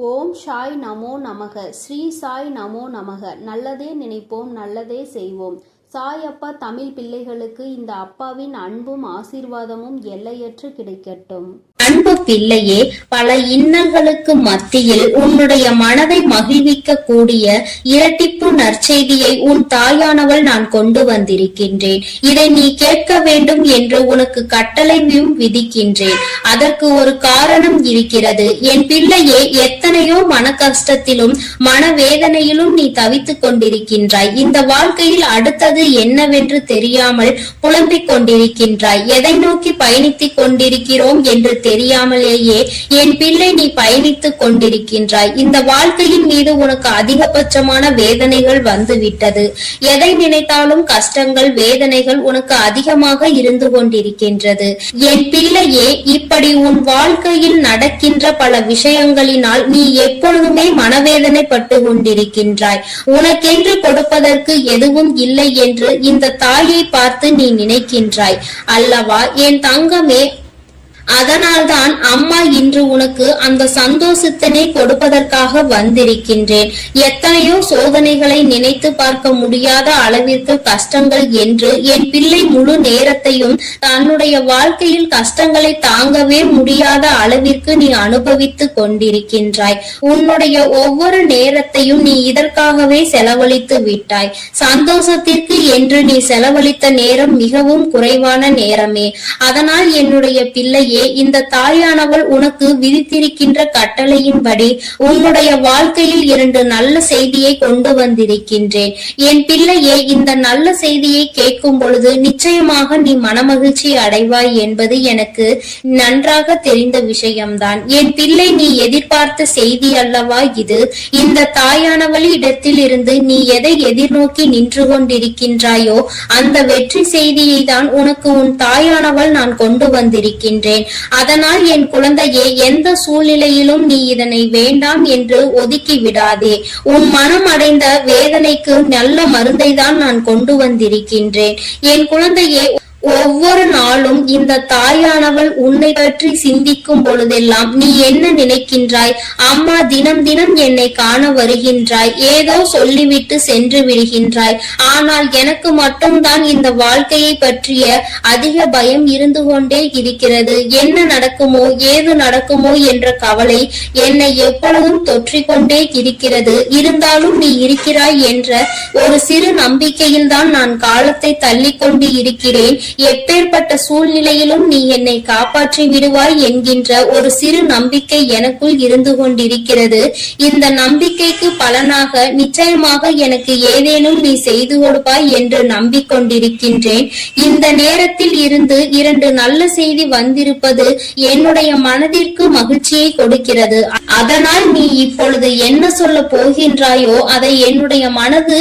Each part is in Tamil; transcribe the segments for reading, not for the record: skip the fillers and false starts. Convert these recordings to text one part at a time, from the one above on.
ஓம் சாய் நமோ நமக. ஸ்ரீ சாய் நமோ நமக. நல்லதே நினைப்போம், நல்லதே செய்வோம். சாய் அப்பா தமிழ் பிள்ளைகளுக்கு இந்த அப்பாவின் அன்பும் ஆசீர்வாதமும் எல்லையற்று கிடைக்கட்டும். அன்பு பிள்ளையே, பல இன்னல்களுக்கு மத்தியில் உன்னுடைய மனதை மகிழ்விக்க கூடிய இரட்டிப்பு நற்செய்தியை உன் தாயானவள் நான் கொண்டு வந்திருக்கின்றேன். இதை நீ கேட்க வேண்டும் என்று உனக்கு கட்டளையும் விதிக்கின்றேன். அதற்கு ஒரு காரணம் இருக்கிறது. என் பிள்ளையே, எத்தனையோ மன கஷ்டத்திலும் மனவேதனையிலும் நீ தவித்துக் கொண்டிருக்கின்றாய். இந்த வாழ்க்கையில் அடுத்தது என்னவென்று தெரியாமல் புலம்பிக் கொண்டிருக்கின்றாய். எதை நோக்கி பயணித்துக் கொண்டிருக்கிறோம் என்று தெரியாமலேயே என் பிள்ளை நீ பயணித்துக் கொண்டிருக்கின்றாய். இந்த வாழ்க்கையின் மீது உனக்கு அதிகபட்சமான வேதனைகள் வந்துவிட்டது. எதை நினைத்தாலும் கஷ்டங்கள், வேதனைகள் உனக்கு அதிகமாக இருந்து கொண்டிருக்கின்றது. என் பிள்ளையே, இப்படி உன் வாழ்க்கையில் நடக்கின்ற பல விஷயங்களினால் நீ எப்பொழுதுமே மனவேதனைப்பட்டு கொண்டிருக்கின்றாய். உனக்கென்று கொடுப்பதற்கு எதுவும் இல்லை என்று இந்த தாயை பார்த்து நீ நினைக்கின்றாய் அல்லவா என் தங்கமே? அதனால்தான் அம்மா இன்று உனக்கு அந்த சந்தோஷத்தினை கொடுப்பதற்காக வந்திருக்கின்றேன். எத்தனையோ சோதனைகளை நினைத்து பார்க்க முடியாத அளவிற்கு கஷ்டங்கள் என்று என் பிள்ளை முழு நேரத்தையும் தன்னுடைய வாழ்க்கையில் கஷ்டங்களை தாங்கவே முடியாத அளவிற்கு நீ அனுபவித்துக் கொண்டிருக்கின்றாய். உன்னுடைய ஒவ்வொரு நேரத்தையும் நீ இதற்காகவே செலவழித்து விட்டாய். சந்தோஷத்திற்கு என்று நீ செலவழித்த நேரம் மிகவும் குறைவான நேரமே. அதனால் என்னுடைய பிள்ளையே, இந்த தாயானவள் உனக்கு விதித்திருக்கின்ற கட்டளையின்படி உன்னுடைய வாழ்க்கையில் 2 நல்ல செய்தியை கொண்டு வந்திருக்கின்றேன். என் பிள்ளையே, இந்த நல்ல செய்தியை கேட்கும் பொழுது நிச்சயமாக நீ மனமகிழ்ச்சி அடைவாய் என்பது எனக்கு நன்றாக தெரிந்த விஷயம்தான். என் பிள்ளை, நீ எதிர்பார்த்த செய்தி அல்லவா இது? இந்த தாயானவள் இடத்தில் இருந்து நீ எதை எதிர்நோக்கி நின்று கொண்டிருக்கின்றாயோ அந்த வெற்றி செய்தியை தான் உனக்கு உன் தாயானவள் நான் கொண்டு வந்திருக்கின்றேன். அதனால் என் குழந்தையே, எந்த சூழ்நிலையிலும் நீ இதனை வேண்டாம் என்று ஒதுக்கி விடாதே. உன் மனம் அடைந்த வேதனைக்கு நல்ல மருந்தை தான் நான் கொண்டு வந்திருக்கின்றேன். என் குழந்தையே, ஒவ்வொரு நாளும் இந்த தாயானவள் உன்னை பற்றி சிந்திக்கும் பொழுதெல்லாம் நீ என்ன நினைக்கின்றாய்? அம்மா தினம் தினம் என்னை காண வருகின்றாய், ஏதோ சொல்லிவிட்டு சென்று விடுகின்றாய். ஆனால் எனக்கு மட்டும்தான் இந்த வாழ்க்கையை பற்றிய அதிக பயம் இருந்து கொண்டே இருக்கிறது. என்ன நடக்குமோ, ஏது நடக்குமோ என்ற கவலை என்னை எப்பொழுதும் தொற்றிக்கொண்டே இருக்கிறது. இருந்தாலும் நீ இருக்கிறாய் என்ற ஒரு சிறு நம்பிக்கையில் தான் நான் காலத்தை தள்ளிக்கொண்டு இருக்கிறேன். எப்பேற்பட்ட சூழ்நிலையிலும் நீ என்னை காப்பாற்றி விடுவாய் என்கின்ற ஒரு சிறு நம்பிக்கை எனக்குள் இருந்து கொண்டிருக்கிறது. இந்த நம்பிக்கைக்கு பலனாக நிச்சயமாக எனக்கு ஏதேனும் நீ செய்து கொடுப்பாய் என்று நம்பிக்கொண்டிருக்கின்றேன். இந்த நேரத்தில் இருந்து 2 நல்ல செய்தி வந்திருப்பது என்னுடைய மனதிற்கு மகிழ்ச்சியை கொடுக்கிறது. அதனால் நீ இப்பொழுது என்ன சொல்ல போகின்றாயோ அதை என்னுடைய மனது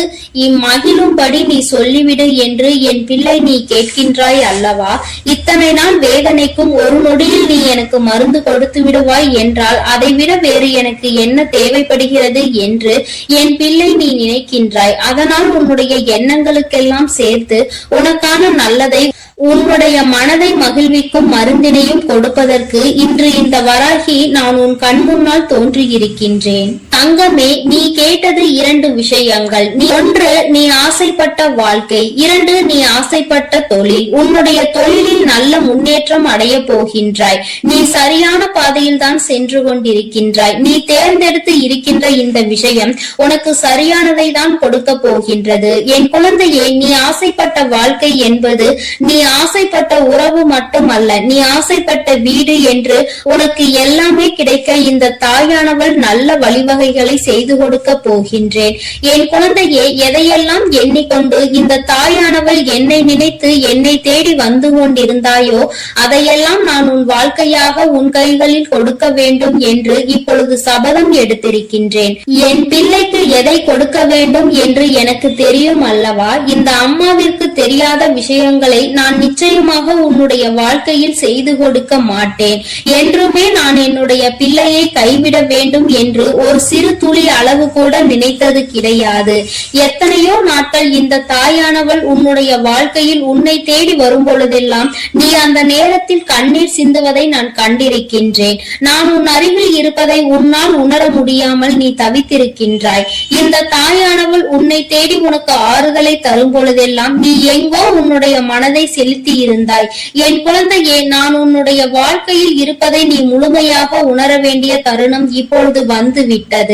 மகிழும்படி நீ சொல்லிவிடு என்று என் பிள்ளை நீ கேட்கின்ற அல்லவா? இத்தனை நாள் வேதனைக்கும் ஒரு நொடியில் நீ எனக்கு மருந்து கொடுத்து விடுவாய் என்றால் அதை விட வேறு எனக்கு என்ன தேவைப்படுகிறது என்று என் பிள்ளை நீ நினைக்கின்றாய். அதனால் உன்னுடைய எண்ணங்களுக்கெல்லாம் சேர்த்து உனக்கான நல்லதை, உன்னுடைய மனதை மகிழ்விக்கும் மருந்தினையும் கொடுப்பதற்கு இன்று இந்த வராகி நான் உன் கண் முன்னால் தோன்றியிருக்கின்றேன். தங்கமே, நீ கேட்டது 2 விஷயங்கள். 1, நீ ஆசைப்பட்ட வாழ்க்கை. 2, நீ ஆசைப்பட்ட தொழில். உன்னுடைய தொழிலில் நல்ல முன்னேற்றம் அடைய போகின்றாய். நீ சரியான பாதையில் தான் சென்று கொண்டிருக்கின்றாய். நீ தேர்ந்தெடுத்து இருக்கின்ற இந்த விஷயம் உனக்கு சரியானதை தான் கொடுக்க போகின்றது. என் குழந்தையே, நீ ஆசைப்பட்ட வாழ்க்கை என்பது நீ ஆசைப்பட்ட உறவு மட்டுமல்ல, நீ ஆசைப்பட்ட வீடு என்று உனக்கு எல்லாமே கிடைக்க இந்த தாயானவள் நல்ல வழிவகைகளை செய்து கொடுக்க போகின்றேன். என் குழந்தையே, எதையெல்லாம் எண்ணிக்கொண்டு இந்த தாயானவள் என்னை நினைத்து என்னை தேடி வந்து கொண்டிருந்தாயோ அதையெல்லாம் நான் உன் வாழ்க்கையாக உன் கைகளில் கொடுக்க வேண்டும் என்று இப்பொழுது சபதம் எடுத்திருக்கின்றேன். என் பிள்ளைக்கு எதை கொடுக்க வேண்டும் என்று எனக்கு தெரியும் அல்லவா? இந்த அம்மாவிற்கு தெரியாத விஷயங்களை நான் நிச்சயமாக உன்னுடைய வாழ்க்கையில் செய்து கொடுக்க மாட்டேன். என்றுமே நான் என்னுடைய பிள்ளையை கைவிட வேண்டும் என்று ஒரு சிறு துளி அளவு கூட நினைத்தது கிடையாது. எத்தனையோ நாட்கள் இந்த தாயானவள் உன்னுடைய வாழ்க்கையில் உன்னை தேடி வரும் பொழுதெல்லாம் நீ அந்த நேரத்தில் கண்ணீர் சிந்துவதை நான் கண்டிருக்கின்றேன். நான் உன் அருகில் இருப்பதை உன்னால் உணர முடியாமல் நீ தவித்திருக்கின்றாய். இந்த தாயானவள் உன்னை தேடி உனக்கு ஆறுதலை தரும் பொழுதெல்லாம் நீ எங்கோ உன்னுடைய மனதை செலுத்தி இருந்தாய். என் குழந்தையே, நான் உன்னுடைய வாழ்க்கையில் இருப்பதை நீ முழுமையாக உணர வேண்டிய தருணம் இப்பொழுது வந்து விட்டது.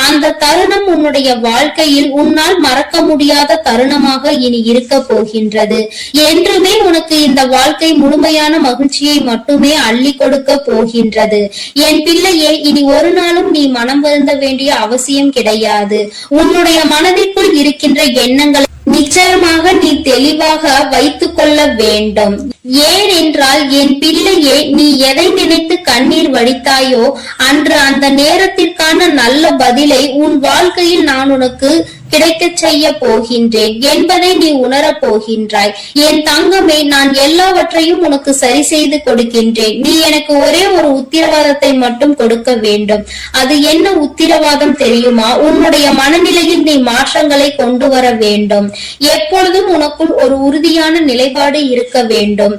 அந்த தருணம் உன்னுடைய வாழ்க்கையில் உன்னால் மறக்க முடியாத தருணமாக இனி இருக்க போகின்றது. என்றுமே உனக்கு இந்த வாழ்க்கை முழுமையான மகிழ்ச்சியை மட்டுமே அள்ளி கொடுக்க போகின்றது. என் பிள்ளையே, இனி ஒரு நாளும் நீ மனம் வருந்த வேண்டிய அவசியம் கிடையாது. உன்னுடைய மனதிற்குள் இருக்கின்ற எண்ணங்களை நிச்சயமாக நீ தெளிவாக வைத்துக் கொள்ள வேண்டும். ஏன் என்றால் என் பிள்ளையே, நீ எதை நினைத்து கண்ணீர் வடித்தாயோ அன்று அந்த நேரத்திற்கான நல்ல பதிலை உன் வாழ்க்கையில் நான் உனக்கு கிடைக்க செய்ய போகின்றேன் என்பதை நீ உணரப் போகின்றாய். என் தங்கமே, நான் எல்லாவற்றையும் உனக்கு சரி செய்து கொடுக்கின்றேன். நீ எனக்கு ஒரே ஒரு உத்தரவாதத்தை மட்டும் கொடுக்க வேண்டும். அது என்ன உத்தரவாதம் தெரியுமா? உன்னுடைய மனநிலையில் நீ மாற்றங்களை கொண்டு வர வேண்டும். எப்பொழுதும் உனக்குள் ஒரு உறுதியான நிலைப்பாடு இருக்க வேண்டும்.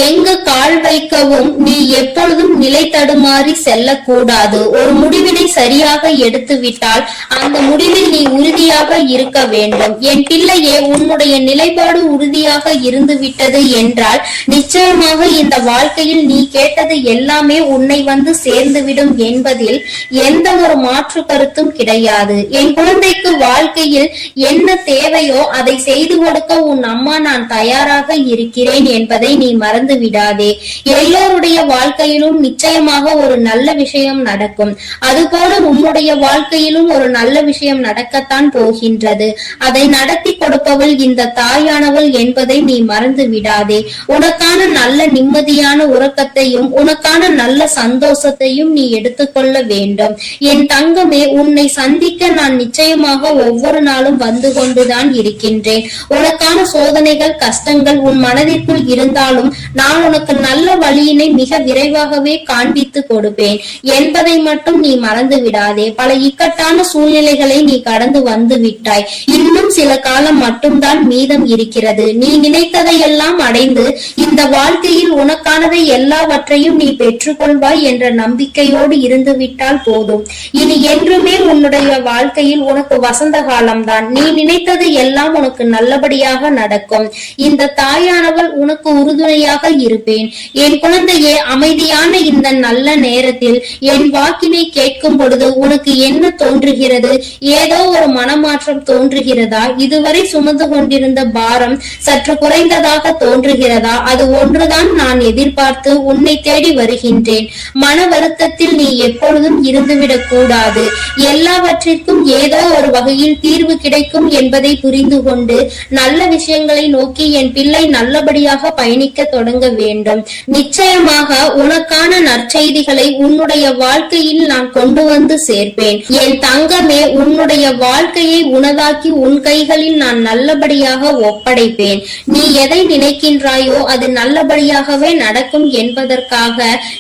எங்கு கால் வைக்கவும் நீ எப்பொழுதும் நிலை தடுமாறி செல்லக்கூடாது. ஒரு முடிவினை சரியாக எடுத்து விட்டால் அந்த முடிவில் நீ உறுதியாக இருக்க வேண்டும். என் பிள்ளையே, உன்னுடைய நிலைப்பாடு உறுதியாக இருந்து விட்டது என்றால் நிச்சயமாக இந்த வாழ்க்கையில் நீ கேட்டது எல்லாமே உன்னை வந்து சேர்ந்துவிடும் என்பதில் எந்த ஒரு மாற்று கருத்தும் கிடையாது. என் குழந்தைக்கு வாழ்க்கையில் என்ன தேவையோ அதை செய்து கொடுக்க உன் அம்மா நான் தயாராக இருக்கிறேன் என்பதை நீ மறந்து விடாதே. எல்லோருடைய வாழ்க்கையிலும் நிச்சயமாக ஒரு நல்ல விஷயம் நடக்கும். அதுபோல உன்னுடைய வாழ்க்கையிலும் ஒரு நல்ல விஷயம் நடக்கத்தான் போகின்றது. அதை நடத்தி கொடுப்பவள் இந்த தாயானவள் என்பதை நீ மறந்து விடாதே. உனக்கான நல்ல நிம்மதியான உறக்கத்தையும் உனக்கான நல்ல சந்தோஷத்தையும் நீ எடுத்துக்கொள்ள வேண்டும். என் தங்கமே, உன்னை சந்திக்க நான் நிச்சயமாக ஒவ்வொரு நாளும் வந்து கொண்டுதான் இருக்கின்றேன். உனக்கான சோதனைகள் கஷ்டங்கள் உன் மனதிற்குள் இருந்தாலும் நான் உனக்கு நல்ல வழியினை மிக விரைவாகவே காண்பித்து கொடுப்பேன் என்பதை மட்டும் நீ மறந்து விடாதே. பல இக்கட்டான சூழ்நிலைகளை நீ கடந்து வந்து விட்டாய். இன்னும் சில காலம் மட்டும்தான் மீதம் இருக்கிறது. நீ நினைத்ததையெல்லாம் அடைந்து இந்த வாழ்க்கையில் உனக்கானதை எல்லாவற்றையும் நீ பெற்றுக்கொள்வாய் என்ற நம்பிக்கையோடு இருந்து விட்டால் போதும். இனி என்றுமே உன்னுடைய வாழ்க்கையில் உனக்கு வசந்த காலம்தான். நீ நினைத்தது எல்லாம் உனக்கு நல்லபடியாக நடக்கும். இந்த தாயானவள் உனக்கு உறுதுணையாக இருப்பேன். என் குழந்தையே, அமைதியான இந்த நல்ல நேரத்தில் என் வாக்கினை கேட்கும் பொழுது உனக்கு என்ன தோன்றுகிறது? ஏதோ ஒரு மனமாற்றம் தோன்றுகிறதா? இதுவரை சுமந்து கொண்டிருந்த பாரம் சற்று குறைந்ததாக தோன்றுகிறதா? அது ஒன்றுதான் நான் எதிர்பார்த்து உன்னை தேடி வருகின்றேன். மன வருத்தத்தில் நீ எப்பொழுதும் இருந்துவிடக் கூடாது. எல்லாவற்றிற்கும் ஏதோ ஒரு வகையில் தீர்வு கிடைக்கும் என்பதை புரிந்து கொண்டு நல்ல விஷயங்களை நோக்கி என் பிள்ளை நல்லபடியாக பயணிக்க தொடங்க வேண்டும். நிச்சயமாக உனக்கான நற்செய்திகளை உன்னுடைய வாழ்க்கையில் நான் கொண்டு வந்து சேர்ப்பேன். என் தங்கமே, உன்னுடைய வாழ்க்கையை உனதாக்கி உன் கைகளில் நான் நல்லபடியாக ஒப்படைப்பேன். நீ எதை நினைக்கின்றாயோ அது நல்லபடியாகவே நடக்கும் என்பதற்காக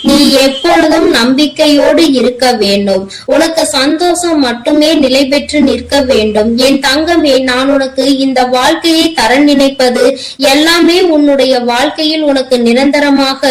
நீ எப்பொழுதும் நம்பிக்கையோடு இருக்க வேண்டும். உனக்கு சந்தோஷம் மட்டுமே நிலை பெற்று நிற்க வேண்டும். என் தங்கமே, நான் உனக்கு இந்த வாழ்க்கையை தர நினைப்பது எல்லாமே உன்னுடைய வாழ்க்கையில் உனக்கு நிரந்தரமாக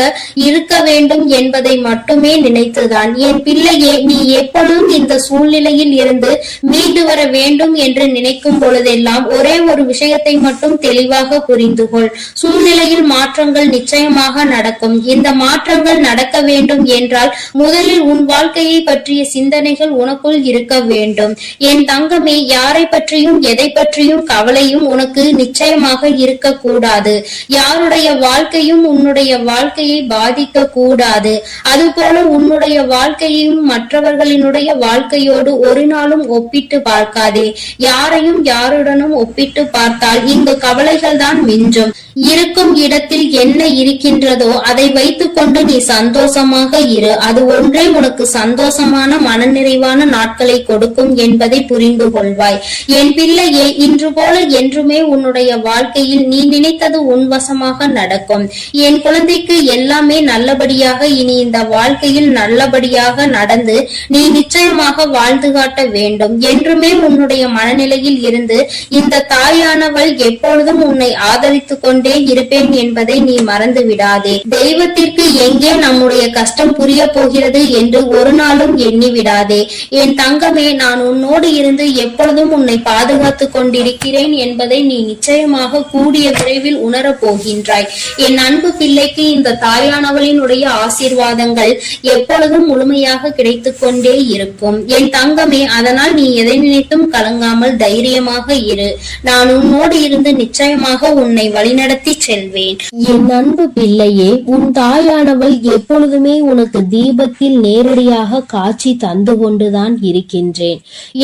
இருக்க வேண்டும் என்பதை மட்டுமே நினைத்துதான். என் பிள்ளையே, நீ எப்பொழுதும் இந்த சூழ்நிலையில் இருந்து மீண்டு வர வேண்டும் என்று நினைக்கும் பொழுதெல்லாம் ஒரே ஒரு விஷயத்தை மட்டும் தெளிவாக புரிந்து கொள். சூழ்நிலையில் மாற்றங்கள் நிச்சயமாக நடக்கும். இந்த மாற்றங்கள் நடக்க வேண்டும் என்றால் முதலில் உன் வாழ்க்கையை பற்றிய சிந்தனைகள் உனக்குள் இருக்க வேண்டும். என் தங்கமே, யாரை பற்றியும் எதை பற்றியும் கவலையும் உனக்கு நிச்சயமாக இருக்கக்கூடாது. யாருடைய வாழ்க்கையும் உன்னுடைய வாழ்க்கையை பாதிக்க கூடாது. அதுபோல உன்னுடைய வாழ்க்கையையும் மற்றவர்களினுடைய வாழ்க்கையோடு ஒரு நாளும் ஒப்பிட்டு பார்க்காதே. யாரையும் யாருடனும் ஒப்பிட்டு பார்த்தால் இங்கு கவலைகள் தான் மிஞ்சும். இருக்கும் இடத்தில் என்ன இருக்கின்றதோ அதை வைத்துக் கொண்டு நீ சந்தோஷமாக இரு. அது ஒன்றே உனக்கு சந்தோஷமான மனநிறைவான நாட்களை கொடுக்கும் என்பதை புரிந்து கொள்வாய். என் பிள்ளையே, இன்று போல என்றுமே உன்னுடைய வாழ்க்கையில் நீ நினைத்தது உன் வசமாக நடக்கும். என் குழந்தைக்கு எல்லாமே நல்லபடியாக இனி இந்த வாழ்க்கையில் நல்லபடியாக நடந்து நீ நிச்சயமாக வாழ்ந்து காட்ட வேண்டும். என்றுமே உன்னுடைய மனநிலையில் இருந்து இந்த தாயானவள் எப்பொழுதும் உன்னை ஆதரித்துக் கொண்டே இருப்பேன் என்பதை நீ மறந்து விடாதே. தெய்வத்திற்கு எங்கே நம்முடைய கஷ்டம் புரிய போகிறது என்று ஒரு நாளும் எண்ணி விடாதே. என் தங்கமே, நான் உன்னோடு இருந்து எப்பொழுதும் உன்னை பாதுகாத்துக் கொண்டிருக்கிறேன் என்பதை நீ நிச்சயமாக கூடிய விரைவில் உணரப் போகின்றாய். என் அன்பு பிள்ளைக்கு இந்த தாயானவளினுடைய ஆசீர்வாதங்கள் எப்பொழுதும் முழுமையாக கிடைத்துக் கொண்டே இருக்கும். என் தங்கமே, அதனால் நீ எதை நினைத்தும் கலங்காமல் தைரியமாக இரு. நான் உன்னோடு இருந்து நிச்சயமாக உன்னை வழிநடத்தி செல்வேன். என் அன்பு பிள்ளையே, உன் தாயானவள் எப்பொழுதுமே உனக்கு தீபத்தில் நேரடியாக காட்சி தந்து கொண்டுதான் இருக்கின்றேன்.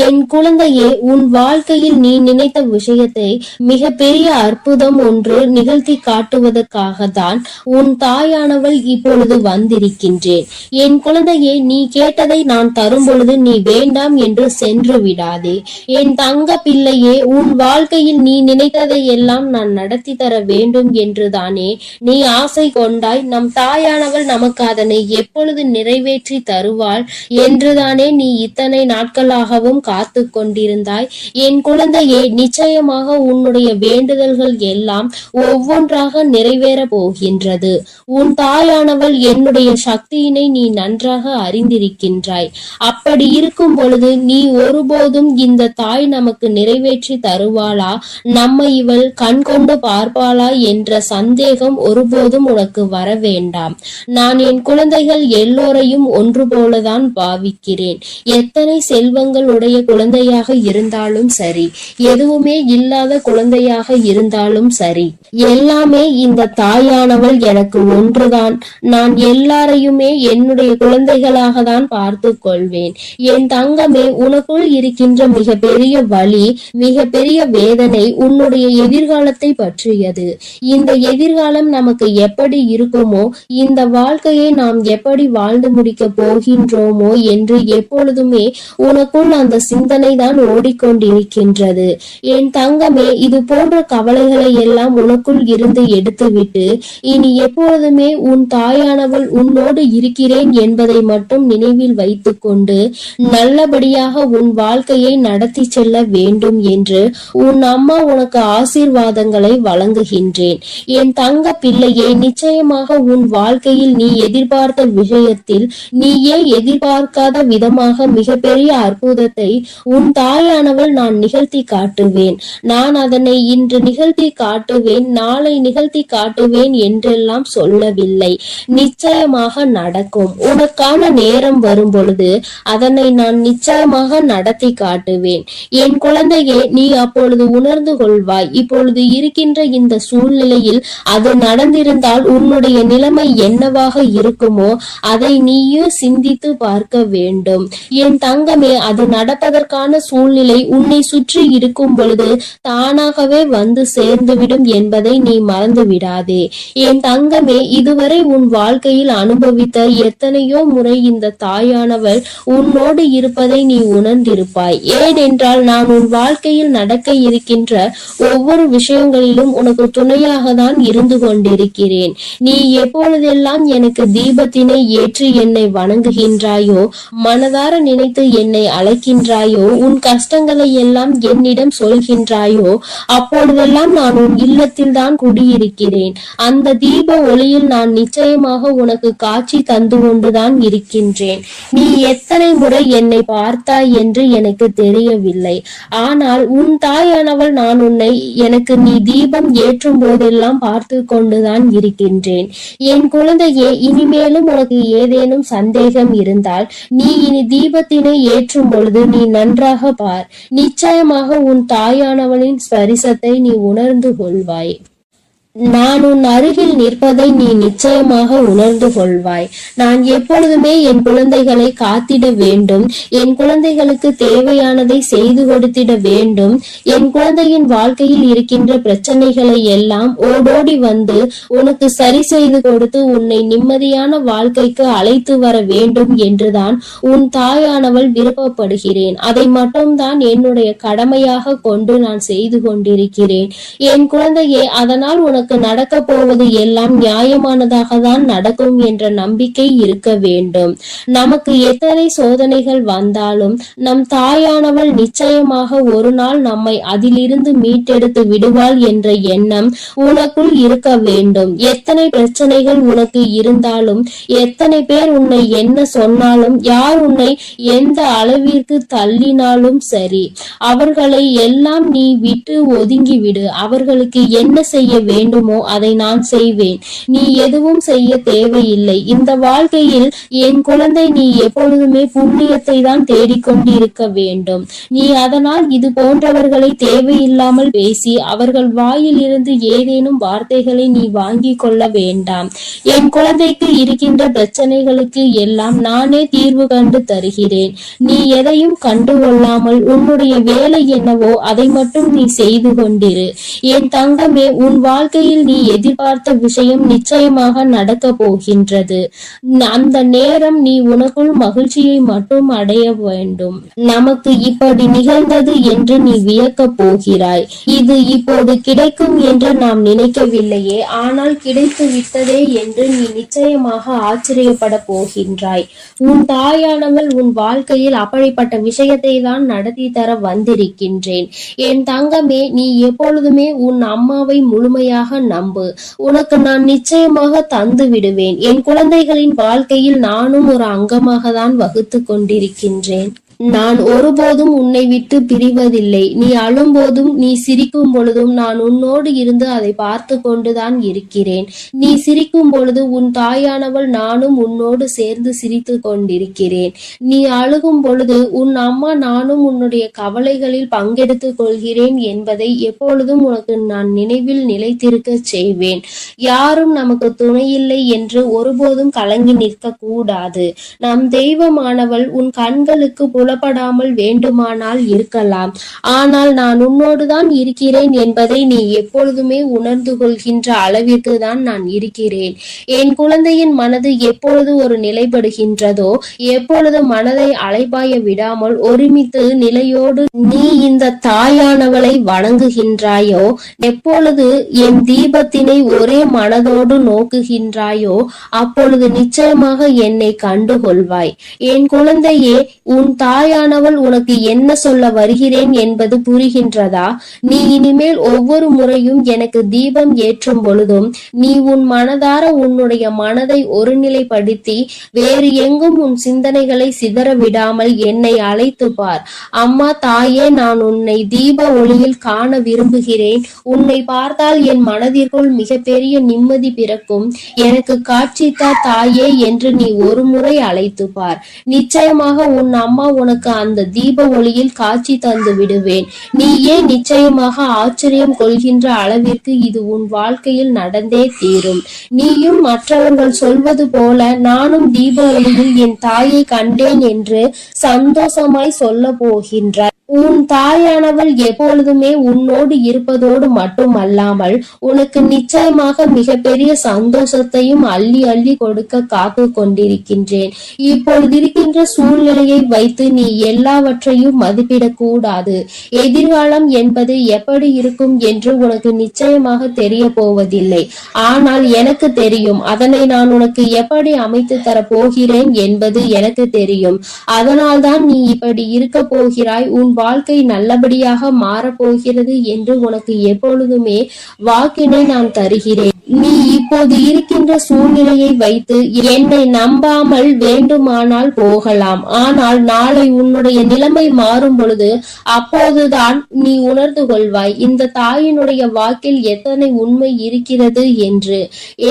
என் குழந்தையே, உன் வாழ்க்கையில் நீ நினைத்த விஷயத்தை மிக பெரிய அற்புதம் ஒன்று நிகழ்த்தி காட்டுவதற்காக தான் உன் தாயானவள் இப்பொழுது வந்திருக்கின்றேன். என் குழந்தையே, நீ கேட்டதை நான் தரும் பொழுது நீ வேண்டாம் என்று சென்று விடாதே. என் தங்க பிள்ளையே, உன் வாழ்க்கையில் நீ நினைத்ததை எல்லாம் நான் நடத்தி தர வேண்டும் என்றுதானே நீ ஆசை கொண்டாய். நம் தாயானவள் நமக்கு அதனை எப்பொழுது நிறைவேற்றி தருவாள் என்றுதானே நீ இத்தனை நாட்களாகவும் காத்து கொண்டிருந்தாய். என் குழந்தையே, நிச்சயமாக உன்னுடைய வேண்டுதல்கள் எல்லாம் ஒவ்வொன்றாக நிறைவேற போகின்றது. உன் தாயானவள் என்னுடைய சக்தியினை நீ நன்றாக அறிந்திருக்கின்றாய். அப்படி இருக்கும் பொழுது நீ ஒருபோதும் இந்த தாய் நமக்கு நிறைவேற்றி தருவாளா, நம்மை இவள் கண் கொண்டு பார்ப்பாளா என்ற சந்தேகம் ஒருபோதும் உனக்கு வர வேண்டாம். நான் என் குழந்தைகள் எல்லோரையும் ஒன்று போலதான் பாவிக்கிறேன். எத்தனை செல்வங்கள் உடைய குழந்தையாக இருந்தாலும் சரி, எதுவுமே இல்லாத குழந்தையாக இருந்தாலும் சரி, எல்லாமே இந்த தாயானவள் எனக்கு ஒன்றுதான். நான் எல்லாரையுமே என்னுடைய குழந்தைகளாக தான் பார்த்து கொள்வேன். என் தங்கமே, உனக்குள் இருக்கின்ற மிக பெரிய வலி, மிக பெரிய வேதனை உன்னுடைய எதிர்காலத்தை பற்றியது. இந்த எதிர்காலம் நமக்கு எப்படி இருக்குமோ, இந்த வாழ்க்கையை நாம் எப்படி வாழ்ந்து முடிக்க போகின்றோமோ என்று எப்பொழுதுமே உனக்குள் அந்த சிந்தனை தான் ஓடிக்கொண்டிருக்கின்றது. என் தங்கமே, இது போன்ற கவலைகளை எல்லாம் உனக்குள் இருந்து எடுத்துவிட்டு இனி எப்பொழுதுமே உன் தாயானவள் உன்னோடு இருக்கிறேன் என்பதை மட்டும் நினைவில் வைத்துக் கொண்டு நல்லபடியாக உன் வாழ்க்கையை நடத்தி செல்ல வேண்டும் என்று உன் அம்மா உனக்கு ஆசீர்வாதங்களை வழங்குகின்றேன். என் தங்க பிள்ளையே, நிச்சயமாக உன் வாழ்க்கையில் நீ எதிர்பார்த்த விஷயத்தில் நீயே எதிர்பார்க்காத விதமாக மிகப்பெரிய அற்புதத்தை உன் தாயானவள் நான் நிகழ்த்தி காட்டுவேன். நான் அதனை இன்று நிகழ்த்தி காட்டுவேன், நாளை நிகழ்த்தி காட்டுவேன் என்றெல்லாம் சொல்லவில்லை. நிச்சயமாக நடக்கும். உனக்கான நேரம் வரும் பொழுது அதனை நான் நிச்சயமாக நடத்தி காட்டுவேன். என் குழந்தையே, நீ அப்பொழுது உணர்ந்து கொள்வாய். இப்பொழுது இருக்கின்ற இந்த சூழ்நிலையில் அது நடந்திருந்தால் உன்னுடைய நிலைமை என்னவாக இருக்குமோ அதை நீயும் சிந்தித்து பார்க்க வேண்டும். என் தங்கமே, அது நடப்பதற்கான சூழ்நிலை உன்னை சுற்றி இருக்கும் பொழுது தானாகவே வந்து சேர்ந்துவிடும் என்பதை நீ மறந்து விடாதே. என் தங்கமே, இதுவரை உன் வாழ்க்கையில் அனுபவித்த எத்தனையோ முறை இந்த தாயானவள் உன்னோடு இருப்பதை நீ உணர்ந்திருப்பாய். ஏனென்றால் நான் உன் வாழ்க்கையில் நடக்க இருக்கின்ற ஒவ்வொரு விஷயங்களிலும் உனக்கு துணையாக தான் இருந்து கொண்டிருக்கிறேன். நீ எப்பொழுதெல்லாம் எனக்கு தீபத்தினை ஏற்றி என்னை வணங்குகின்றாயோ, மனதார நினைத்து என்னை அழைக்கின்றாயோ, உன் கஷ்டங்களை எல்லாம் என்னிடம் சொல்கின்றாயோ, அப்பொழுதெல்லாம் நான் உன் இல்லத்தில் தான் குடியிருக்கிறேன். அந்த தீப ஒளியில் நான் நிச்சயமாக உனக்கு காட்சி தந்து கொண்டுதான் இருக்கின்றேன். நீ எத்தனை முறை என்னை பார்த்தாய் என்று எனக்கு தெரியவில்லை. ஆனால் உன் தாயானவள் நான் உன்னை எனக்கு நீ தீபம் ஏற்றும் போதெல்லாம் பார்த்து கொண்டுதான் இருக்கின்றேன். என் குழந்தையே, இனிமேலும் உனக்கு ஏதேனும் சந்தேகம் இருந்தால் நீ இனி தீபத்தினை ஏற்றும் பொழுது நீ நன்றாக பார். நிச்சயமாக உன் தாயானவளின் ஸ்பரிசத்தை நீ உணர்ந்து கொள்வாய். நான் உன் அருகில் நிற்பதை நீ நிச்சயமாக உணர்ந்து கொள்வாய். நான் எப்பொழுதுமே என் குழந்தைகளை காத்திட வேண்டும், என் குழந்தைகளுக்கு தேவையானதை செய்து கொடுத்திட வேண்டும். என் குழந்தையின் வாழ்க்கையில் இருக்கின்ற பிரச்சனைகளை எல்லாம் ஓடோடி வந்து உனக்கு சரி செய்து கொடுத்து உன்னை நிம்மதியான வாழ்க்கைக்கு அழைத்து வர வேண்டும் என்றுதான் உன் தாயானவள் விருப்பப்படுகிறேன். அதை மட்டும்தான் என்னுடைய கடமையாக கொண்டு நான் செய்து கொண்டிருக்கிறேன். என் குழந்தையே, அதனால் உனக்கு நடக்க போவது எல்லாம் நியாயமானதாக தான் நடக்கும் என்ற நம்பிக்கை இருக்க வேண்டும். நமக்கு எத்தனை சோதனைகள் வந்தாலும் நம் தாயானவள் நிச்சயமாக ஒரு நாள் நம்மை அதிலிருந்து மீட்டெடுத்து விடுவாள் என்ற எண்ணம் உனக்குள் இருக்க வேண்டும். எத்தனை பிரச்சனைகள் உனக்கு இருந்தாலும், எத்தனை பேர் உன்னை என்ன சொன்னாலும், யார் உன்னை எந்த அளவிற்கு தள்ளினாலும் சரி, அவர்களை எல்லாம் நீ விட்டு ஒதுங்கிவிடு. அவர்களுக்கு என்ன செய்ய வேண்டுமோ அதை நான் செய்வேன். நீ எதுவும் செய்ய தேவையில்லை. இந்த வாழ்க்கையில் என் குழந்தை, நீ எப்பொழுதுமே புண்ணியத்தை தான் தேடிக்கொண்டிருக்க வேண்டும். நீ அதனால் இது போன்றவர்களை தேவையில்லாமல் பேசி அவர்கள் வாயில் இருந்து ஏதேனும் வார்த்தைகளை நீ வாங்கி கொள்ள வேண்டாம். என் குழந்தைக்கு இருக்கின்ற பிரச்சனைகளுக்கு எல்லாம் நானே தீர்வு கண்டு தருகிறேன். நீ எதையும் கண்டுகொள்ளாமல் உன்னுடைய வேலை என்னவோ அதை மட்டும் நீ செய்து கொண்டிரு. என் தங்கமே, உன் வாழ்க்கையில் நீ எதிர்பார்த்த விஷயம் நிச்சயமாக நடக்க போகின்றது. அந்த நேரம் நீ உனக்குள் மகிழ்ச்சியை மட்டும் அடைய வேண்டும். நமக்கு இப்படி நிகழ்ந்தது என்று நீ வியக்க போகிறாய். இது இப்போது கிடைக்கும் என்று நாம் நினைக்கவில்லையே, ஆனால் கிடைத்து விட்டதே என்று நீ நிச்சயமாக ஆச்சரியப்பட போகின்றாய். உன் தாயானவள் உன் வாழ்க்கையில் அப்படிப்பட்ட விஷயத்தை தான் நடத்தி தர வந்திருக்கின்றேன். என் தங்கமே, நீ எப்பொழுதுமே உன் அம்மாவை முழுமையாக நம்பு. உனக்கு நான் நிச்சயமாக தந்து விடுவேன். என் குழந்தைகளின் வாழ்க்கையில் நானும் ஒரு அங்கமாக தான் வகுத்து கொண்டிருக்கின்றேன். நான் ஒருபோதும் உன்னை விட்டு பிரிவதில்லை. நீ அழும் போதும் நீ சிரிக்கும் பொழுதும் நான் உன்னோடு இருந்து அதை பார்த்து கொண்டுதான் இருக்கிறேன். நீ சிரிக்கும் பொழுது உன் தாயானவள் நானும் உன்னோடு சேர்ந்து சிரித்து கொண்டிருக்கிறேன். நீ அழுகும் பொழுது உன் அம்மா நானும் உன்னுடைய கவலைகளில் பங்கெடுத்துக் கொள்கிறேன் என்பதை எப்பொழுதும் உனக்கு நான் நினைவில் நிலைத்திருக்க செய்வேன். யாரும் நமக்கு துணையில்லை என்று ஒருபோதும் கலங்கி நிற்க கூடாது. நம் தெய்வமானவள் உன் கண்களுக்கு புலப்படாமல் வேண்டுமானால் இருக்கலாம், ஆனால் நான் உன்னோடுதான் இருக்கிறேன் என்பதை நீ எப்பொழுதுமே உணர்ந்து கொள்கின்ற அளவிற்கு தான் நான் இருக்கிறேன். என் குழந்தையின் மனது எப்பொழுது ஒரு நிலைப்படுகின்றதோ, எப்பொழுது மனதை அலைபாய விடாமல் ஒருமித்து நிலையோடு நீ இந்த தாயானவளை வணங்குகின்றாயோ, எப்பொழுது என் தீபத்தினை ஒரே மனதோடு நோக்குகின்றாயோ, அப்பொழுது நிச்சயமாக என்னை கண்டுகொள்வாய். என் குழந்தையே, உன் தாயானவள் உனக்கு என்ன சொல்ல வருகிறேன் என்பது புரிகின்றதா? நீ இனிமேல் ஒவ்வொரு முறையும் எனக்கு தீபம் ஏற்றும் பொழுதும் நீ உன் மனதார உன்னுடைய மனதை ஒருநிலைப்படுத்தி வேறு எங்கும் உன் சிந்தனைகளை சிதற விடாமல் என்னை அழைத்து பார். அம்மா, தாயே, நான் உன்னை தீப ஒளியில் காண விரும்புகிறேன். உன்னை பார்த்தால் என் மனதிற்குள் மிகப்பெரிய நிம்மதி பிறக்கும். எனக்கு காட்சித்தா தாயே என்று நீ ஒரு முறை அழைத்து பார். நிச்சயமாக உன் அம்மா உனக்கு அந்த தீப ஒளியில் காட்சி தந்து விடுவேன். நீயே நிச்சயமாக ஆச்சரியம் கொள்கின்ற அளவிற்கு இது உன் வாழ்க்கையில் நடந்தே தீரும். நீயும் மற்றவர்கள் சொல்வது போல நானும் தீப ஒளியில் என் தாயை கண்டேன் என்று சந்தோஷமாய் சொல்ல போகின்றாய். உன் தாயானவள் எப்பொழுதுமே உன்னோடு இருப்பதோடு மட்டுமல்லாமல் உனக்கு நிச்சயமாக மிகப்பெரிய சந்தோஷத்தையும் அள்ளி அள்ளி கொடுக்க காத்து கொண்டிருக்கின்றேன். இப்பொழுது இருக்கின்ற சூழ்நிலையை வைத்து நீ எல்லாவற்றையும் மதிப்பிடக் கூடாது. எதிர்காலம் என்பது எப்படி இருக்கும் என்று உனக்கு நிச்சயமாக தெரிய போவதில்லை. ஆனால் எனக்கு தெரியும். அதனை நான் உனக்கு எப்படி அமைத்து தர போகிறேன் என்பது எனக்கு தெரியும். அதனால்தான் நீ இப்படி இருக்க போகிறாய். உன் வாழ்க்கை நல்லபடியாக மாறப்போகிறது என்று உனக்கு எப்பொழுதுமே வாக்கினை நான் தருகிறேன். நீ இப்போது இருக்கின்ற சூழ்நிலையை வைத்து என்னை நம்பாமல் வேண்டுமானால் போகலாம். ஆனால் நாளை உன்னுடைய நிலைமை மாறும் பொழுது அப்போதுதான் நீ உணர்ந்து கொள்வாய் இந்த தாயினுடைய வாக்கில் எத்தனை உண்மை இருக்கிறது என்று.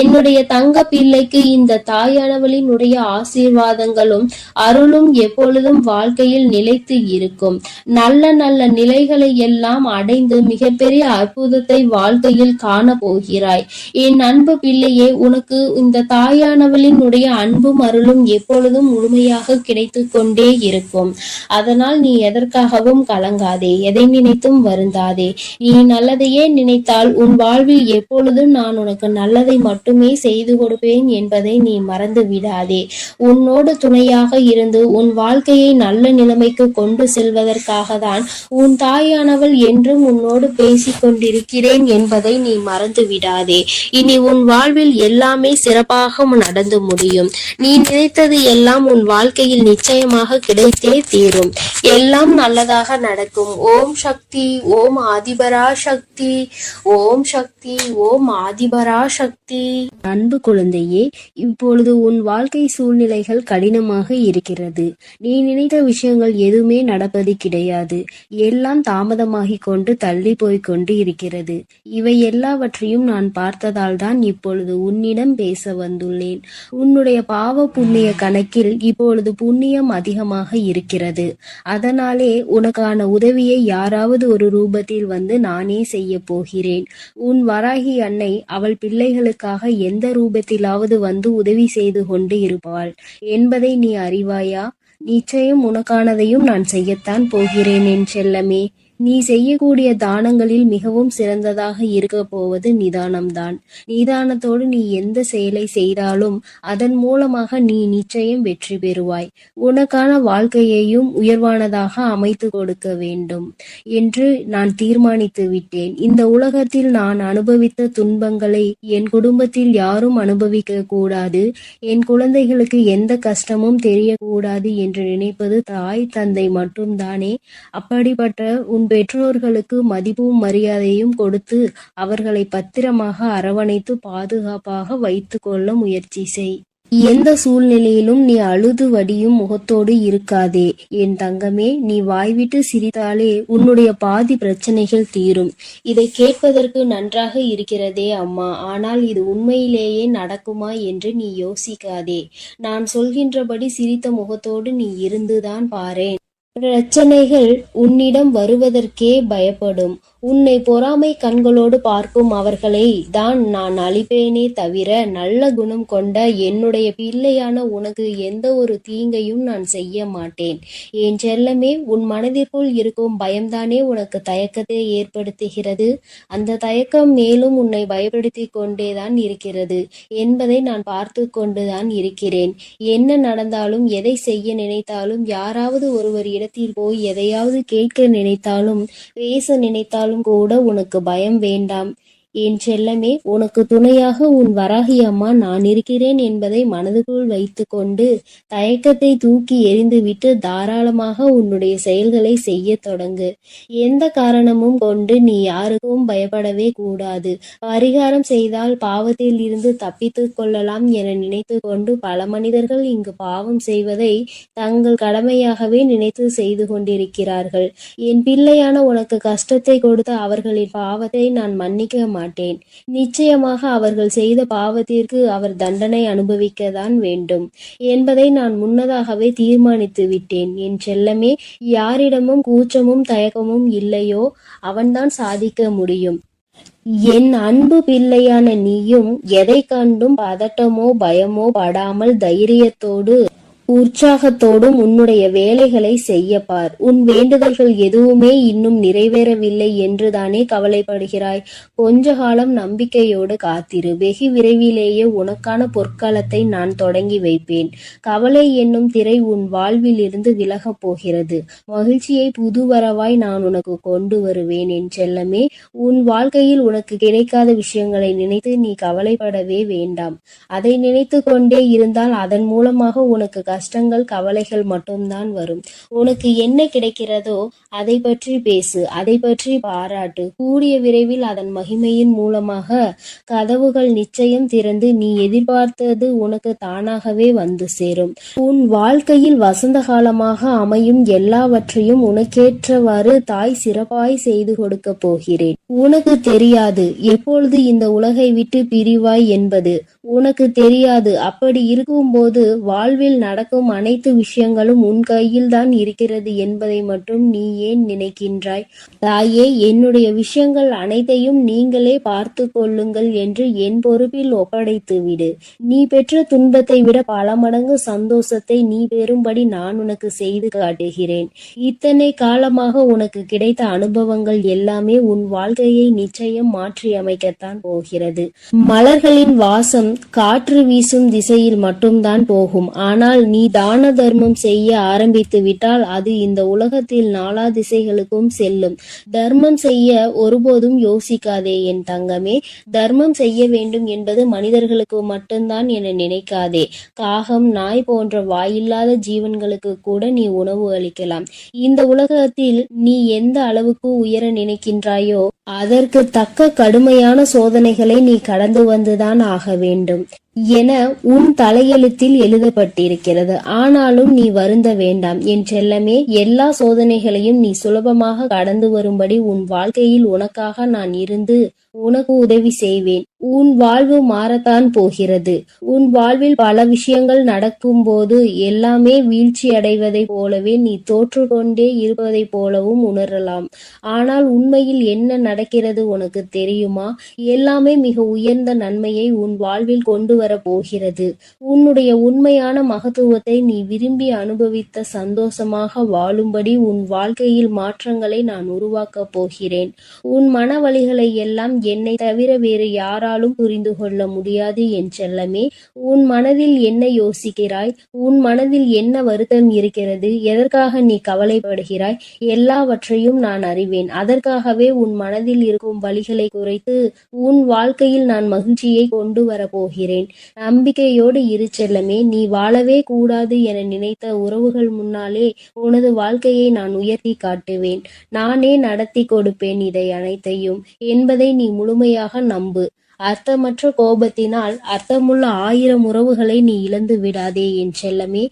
என்னுடைய தங்க பிள்ளைக்கு இந்த தாயானவளினுடைய ஆசீர்வாதங்களும் அருளும் எப்பொழுதும் வாழ்க்கையில் நிலைத்து இருக்கும். நல்ல நல்ல நிலைகளை எல்லாம் அடைந்து மிகப்பெரிய அற்புதத்தை வாழ்க்கையில் காண போகிறாய். என் அன்பு பிள்ளையே, உனக்கு இந்த தாயானவளினுடைய அன்பும் அருளும் எப்பொழுதும் முழுமையாக கிடைத்து கொண்டே இருக்கும். அதனால் நீ எதற்காகவும் கலங்காதே, எதை நினைத்தும் வருந்தாதே. நீ நல்லதையே நினைத்தால் உன் வாழ்வில் எப்பொழுதும் நான் உனக்கு நல்லதை மட்டுமே செய்து கொடுப்பேன் என்பதை நீ மறந்து விடாதே. உன்னோடு துணையாக இருந்து உன் வாழ்க்கையை நல்ல நிலைமைக்கு கொண்டு செல்வதற்காக தான் உன் தாயானவள் என்றும் உன்னோடு பேசிக் கொண்டிருக்கிறேன் என்பதை நீ மறந்து விடாதே. இனி உன் வாழ்வில் எல்லாமே சிறப்பாக நடந்து முடியும். நீ நினைத்தது எல்லாம் உன் வாழ்க்கையில் நிச்சயமாக கிடைத்தே தீரும். எல்லாம் நல்லதாக நடக்கும். ஓம் சக்தி, ஓம் ஆதிபரா சக்தி, ஓம் சக்தி, ஓம் ஆதிபரா சக்தி. அன்பு குழந்தையே, இப்பொழுது உன் வாழ்க்கை சூழ்நிலைகள் கடினமாக இருக்கிறது. நீ நினைத்த விஷயங்கள் எதுவுமே நடப்பது கிடையாது. எல்லாம் தாமதமாகிக் கொண்டு தள்ளி போய்கொண்டு இருக்கிறது. இவை எல்லாவற்றையும் நான் பார்த்ததால் தான் இப்பொழுது உன்னிடம் பேச வந்துள்ளேன். உன்னுடைய பாவ புண்ணிய கணக்கில் இப்பொழுது புண்ணியம் அதிகமாக இருக்கிறது. அதனாலே உனக்கான உதவியை யாராவது ஒரு ரூபத்தில் வந்து நானே செய்ய போகிறேன். உன் வராகி அன்னை அவள் பிள்ளைகளுக்காக எந்த ரூபத்திலாவது வந்து உதவி செய்து கொண்டு இருப்பாள் என்பதை நீ அறிவாயா? நிச்சயம் உனக்கானதையும் நான் செய்யத்தான் போகிறேன் என் செல்லமே. நீ செய்யக்கூடிய தானங்களில் மிகவும் சிறந்ததாக இருக்க போவது நிதானம்தான். நிதானத்தோடு நீ எந்த செயலை செய்தாலும் அதன் மூலமாக நீ நிச்சயம் வெற்றி பெறுவாய். உனக்கான வாழ்க்கையையும் உயர்வானதாக அமைத்து கொடுக்க வேண்டும் என்று நான் தீர்மானித்து விட்டேன். இந்த உலகத்தில் நான் அனுபவித்த துன்பங்களை என் குடும்பத்தில் யாரும் அனுபவிக்க கூடாது, என் குழந்தைகளுக்கு எந்த கஷ்டமும் தெரியக்கூடாது என்று நினைப்பது தாய் தந்தை மட்டும்தானே. அப்படிப்பட்ட உன் பெற்றோர்களுக்கு மதிப்பும் மரியாதையும் கொடுத்து அவர்களை பத்திரமாக அரவணைத்து பாதுகாப்பாக வைத்து கொள்ள முயற்சி செய். எந்த சூழ்நிலையிலும் நீ அழுது வடியும் முகத்தோடு இருக்காதே என் தங்கமே. நீ வாய்விட்டு சிரித்தாலே உன்னுடைய பாதி பிரச்சனைகள் தீரும். இதை கேட்பதற்கு நன்றாக இருக்கிறதே அம்மா, ஆனால் இது உண்மையிலேயே நடக்குமா என்று நீ யோசிக்காதே. நான் சொல்கின்றபடி சிரித்த முகத்தோடு நீ இருந்துதான் பாரேன். பிரச்சனைகள் உன்னிடம் வருவதற்கே பயப்படும். உன்னை பொறாமை கண்களோடு பார்க்கும் அவர்களை தான் நான் அழிப்பேனே தவிர நல்ல குணம் கொண்ட என்னுடைய பிள்ளையான உனக்கு எந்த ஒரு தீங்கையும் நான் செய்ய மாட்டேன். என் செல்லமே, உன் மனதிற்குள் இருக்கும் பயம்தானே உனக்கு தயக்கத்தை ஏற்படுத்துகிறது. அந்த தயக்கம் மேலும் உன்னை பயப்படுத்தி கொண்டேதான் இருக்கிறது என்பதை நான் பார்த்து கொண்டுதான் இருக்கிறேன். என்ன நடந்தாலும், எதை செய்ய நினைத்தாலும், யாராவது ஒருவர் இடத்தில் போய் எதையாவது கேட்க நினைத்தாலும், பேச நினைத்தாலும் கூட உனக்கு பயம் வேண்டாம் என் செல்லமே. உனக்கு துணையாக உன் வராகி அம்மா நான் இருக்கிறேன் என்பதை மனதுக்குள் வைத்து கொண்டு தயக்கத்தை தூக்கி எறிந்துவிட்டு தாராளமாக உன்னுடைய செயல்களை செய்ய தொடங்கு. எந்த காரணமும் கொண்டு நீ யாருக்கும் பயப்படவே கூடாது. பரிகாரம் செய்தால் பாவத்தில் இருந்து தப்பித்து கொள்ளலாம் என நினைத்து கொண்டு பல மனிதர்கள் இங்கு பாவம் செய்வதை தங்கள் கடமையாகவே நினைத்து செய்து கொண்டிருக்கிறார்கள். என் பிள்ளையான உனக்கு கஷ்டத்தை கொடுத்த அவர்களின் பாவத்தை நான் மன்னிக்க மாட்டேன். நிச்சயமாக அவர்கள் செய்த பாவத்திற்கு அவர் தண்டனை அனுபவிக்கத்தான் வேண்டும் என்பதை நான் முன்னதாகவே தீர்மானித்து விட்டேன் என் செல்லமே. யாரிடமும் கூச்சமும் தயக்கமும் இல்லையோ அவன்தான் சாதிக்க முடியும். என் அன்பு பிள்ளையான நீயும் எதை கண்டும் பதட்டமோ பயமோ படாமல் தைரியத்தோடு உற்சாகத்தோடும் உன்னுடைய வேலைகளை செய்ய பார். உன் வேண்டுதல்கள் எதுவுமே இன்னும் நிறைவேறவில்லை என்றுதானே கவலைப்படுகிறாய். கொஞ்ச காலம் நம்பிக்கையோடு காத்திரு. வெகு விரைவிலேயே உனக்கான பொற்காலத்தை நான் தொடங்கி வைப்பேன். கவலை என்னும் திரை உன் வாழ்வில் இருந்து விலகப் போகிறது. மகிழ்ச்சியை புதுவரவாய் நான் உனக்கு கொண்டு வருவேன் என் செல்லமே. உன் வாழ்க்கையில் உனக்கு கிடைக்காத விஷயங்களை நினைத்து நீ கவலைப்படவே வேண்டாம். அதை நினைத்து கொண்டே இருந்தால் அதன் மூலமாக உனக்கு கஷ்டங்கள் கவலைகள் மட்டும்தான் வரும். உனக்கு என்ன கிடைக்கிறதோ அதை பற்றி பேசு, அதை பற்றி பாராட்டு. கூடிய விரைவில் அதன் மகிமையின் மூலமாக கதவுகள் நிச்சயம் திறந்து நீ எதிர்பார்த்தது உனக்கு தானாகவே வந்து சேரும். உன் வாழ்க்கையில் வசந்த காலமாக அமையும் எல்லாவற்றையும் உனக்கேற்றவாறு தாய் சிறப்பாய் செய்து கொடுக்க போகிறேன். உனக்கு தெரியாது எப்பொழுது இந்த உலகை விட்டு பிரிவாய் என்பது. உனக்கு தெரியாது. அப்படி இருக்கும்போது வாழ்வில் நடக்கும் அனைத்து விஷயங்களும் உன் கையில் தான் இருக்கிறது என்பதை மட்டும் நீ ஏன் நினைக்கின்றாய்? தாயே, என்னுடைய விஷயங்கள் அனைத்தையும் நீங்களே பார்த்து கொள்ளுங்கள் என்று என் பொறுப்பில் ஒப்படைத்து விடு. நீ பெற்ற துன்பத்தை விட பல மடங்கு சந்தோஷத்தை நீ பெறும்படி நான் உனக்கு செய்து காட்டுகிறேன். இத்தனை காலமாக உனக்கு கிடைத்த அனுபவங்கள் எல்லாமே உன் வாழ்க்கையை நிச்சயம் மாற்றி அமைக்கத்தான் போகிறது. மலர்களின் வாசம் காற்று வீசும் திசையில் மட்டும்தான் போகும். ஆனால் நீ தான தர்மம் செய்ய ஆரம்பித்து விட்டால் அது இந்த உலகத்தில் நாலா திசைகளுக்கும் செல்லும். தர்மம் செய்ய ஒருபோதும் யோசிக்காதே என் தங்கமே. தர்மம் செய்ய வேண்டும் என்பது மனிதர்களுக்கு மட்டும்தான் என நினைக்காதே. காகம், நாய் போன்ற வாயில்லாத ஜீவன்களுக்கு கூட நீ உணவு அளிக்கலாம். இந்த உலகத்தில் நீ எந்த அளவுக்கு உயர நினைக்கின்றாயோ அதற்கு தக்க கடுமையான சோதனைகளை நீ கடந்து வந்துதான் ஆக வேண்டும் என உன் தலையெழுத்தில் எழுதப்பட்டிருக்கிறது. ஆனாலும் நீ வருந்த வேண்டாம் என் செல்லமே. எல்லா சோதனைகளையும் நீ சுலபமாக கடந்து வரும்படி உன் வாழ்க்கையில் உனக்காக நான் இருந்து உனக்கு உதவி செய்வேன். உன் வாழ்வு மாறத்தான் போகிறது. உன் வாழ்வில் பல விஷயங்கள் நடக்கும் போது எல்லாமே வீழ்ச்சி அடைவதை போலவே நீ தோற்று கொண்டே இருப்பதை போலவும் உணரலாம். ஆனால் உண்மையில் என்ன நடக்கிறது உனக்கு தெரியுமா? எல்லாமே மிக உயர்ந்த நன்மையை உன் வாழ்வில் கொண்டு வர போகிறது. உன்னுடைய உண்மையான மகத்துவத்தை நீ விரும்பி அனுபவித்த சந்தோஷமாக வாழும்படி உன் வாழ்க்கையில் மாற்றங்களை நான் உருவாக்கப் போகிறேன். உன் மன வலிகளை எல்லாம் என்னை தவிர வேறு யாராலும் புரிந்து கொள்ள முடியாது என் செல்லமே. உன் மனதில் என்ன யோசிக்கிறாய்? உன் மனதில் என்ன வருத்தம் இருக்கிறது? எதற்காக நீ கவலைப்படுகிறாய்? எல்லாவற்றையும் நான் அறிவேன். அதற்காகவே உன் மனதில் இருக்கும் வலிகளை குறைத்து உன் வாழ்க்கையில் நான் மகிழ்ச்சியை கொண்டு வர போகிறேன். நம்பிக்கையோடு இரு செல்லமே. நீ வாழவே கூடாது என நினைத்த உறவுகள் முன்னாலே உனது வாழ்க்கையை நான் உயர்த்தி காட்டுவேன். நானே நடத்தி கொடுப்பேன் இதை அனைத்தையும் என்பதை நீ முழுமையாக நம்பு. அர்த்தமற்ற கோபத்தினால் அர்த்தமுள்ள 1000 உறவுகளை நீ இழந்து விடாதே என் செல்லமே.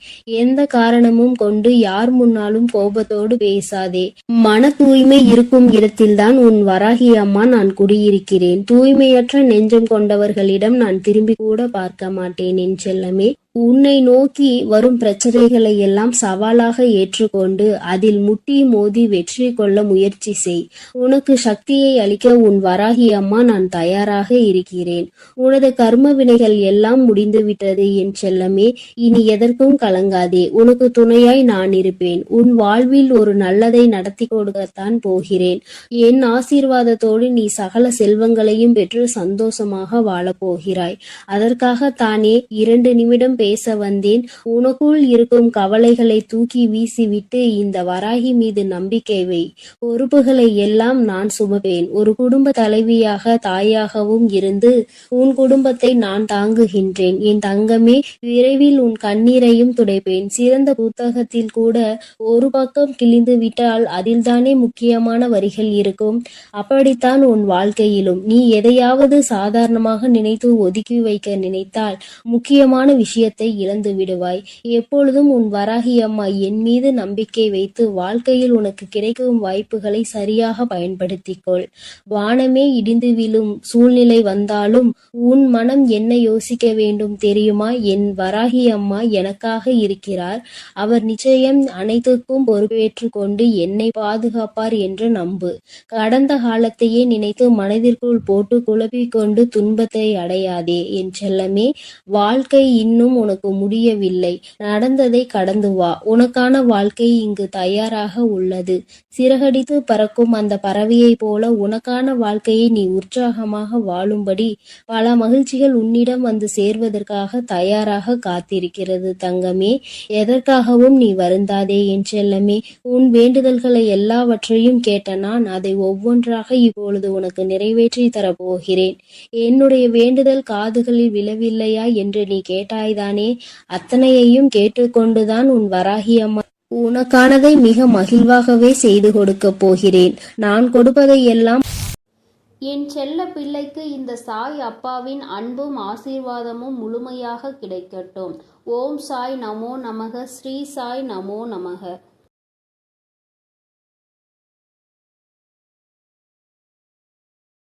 எந்த காரணமும் கொண்டு யார் முன்னாலும் கோபத்தோடு பேசாதே. மன தூய்மை இருக்கும் இடத்தில்தான் உன் வராகி அம்மா நான் குடியிருக்கிறேன். தூய்மையற்ற நெஞ்சம் கொண்டவர்களிடம் நான் திரும்பி கூட பார்க்க மாட்டேன் என் செல்லமே. உன்னை நோக்கி வரும் பிரச்சனைகளை எல்லாம் சவாலாக ஏற்றுக்கொண்டு அதில் முட்டி மோதி வெற்றி கொள்ள முயற்சி செய். உனக்கு சக்தியை அளிக்க உன் வராகி அம்மா நான் தயாராக இருக்கிறேன். உனது கர்ம வினைகள் எல்லாம் முடிந்துவிட்டது என் செல்லமே. இனி எதற்கும் கலங்காதே. உனக்கு துணையாய் நான் இருப்பேன். உன் வாழ்வில் ஒரு நல்லதை நடத்தி கொடுக்கத்தான் போகிறேன். என் ஆசீர்வாதத்தோடு நீ சகல செல்வங்களையும் பெற்று சந்தோஷமாக வாழப்போகிறாய். அதற்காக தானே 2 நிமிடம் பேச வந்தேன். உனக்குள் இருக்கும் கவலைகளை தூக்கி வீசிவிட்டு இந்த வராகி மீது நம்பிக்கை வை. பொறுப்புகளை எல்லாம் நான் சுமப்பேன். ஒரு குடும்ப தலைவியாக தாயாகவும் இருந்து உன் குடும்பத்தை நான் தாங்குகின்றேன் என் தங்கமே. விரைவில் உன் கண்ணீரையும் துடைப்பேன். சிறந்த புத்தகத்தில் கூட ஒரு பக்கம் கிழிந்து விட்டால் அதில்தானே முக்கியமான வரிகள் இருக்கும். அப்படித்தான் உன் வாழ்க்கையிலும் நீ எதையாவது சாதாரணமாக நினைத்து ஒதுக்கி வைக்க நினைத்தால் முக்கியமான விஷயத்தை இழந்து விடுவாய். எப்பொழுதும் உன் வராகி அம்மா என் மீது நம்பிக்கை வைத்து வாழ்க்கையில் உனக்கு கிடைக்கும் வாய்ப்புகளை சரியாக பயன்படுத்திக்கொள். வானமே இடிந்து விழும் சூழ்நிலை வந்தாலும் உன் மனம் என்ன யோசிக்க வேண்டும் தெரியுமா? என் வராகி அம்மா எனக்காக இருக்கிறார். அவர் நிச்சயம் அனைத்துக்கும் பொறுப்பேற்று கொண்டு என்னை பாதுகாப்பார் என்று நம்பு. கடந்த காலத்தையே நினைத்து மனதிற்குள் போட்டு குழப்பிக்கொண்டு துன்பத்தை அடையாதே என் செல்லமே. வாழ்க்கை இன்னும் உனக்கு முடியவில்லை. நடந்ததை கடந்து வா. உனக்கான வாழ்க்கை இங்கு தயாராக உள்ளது. சிறகடித்து பறக்கும் அந்த பறவையை போல உனக்கான வாழ்க்கையை நீ உற்சாகமாக வாழும்படி பல மகிழ்ச்சிகள் உன்னிடம் வந்து சேர்வதற்காக தயாராக காத்திருக்கிறது தங்கமே. எதற்காகவும் நீ வருந்தாதே என் செல்லமே. உன் வேண்டுதல்களை எல்லாவற்றையும் கேட்ட நான் அதை ஒவ்வொன்றாக இப்பொழுது உனக்கு நிறைவேற்றி தரப்போகிறேன். என்னுடைய வேண்டுதல் காதுகளில் விழவில்லையா என்று நீ கேட்டாய்தானே? அத்தனையையும் கேட்டுக்கொண்டுதான் உன் வராகி அம்மா உனக்கானதை மிக மகிழ்வாகவே செய்து கொடுக்கப் போகிறேன். நான் கொடுப்பதை எல்லாம் என் செல்ல பிள்ளைக்கு இந்த சாய் அப்பாவின் அன்பும் ஆசீர்வாதமும் முழுமையாக கிடைக்கட்டும். ஓம் சாய் நமோ நமக. ஸ்ரீ சாய் நமோ நமக.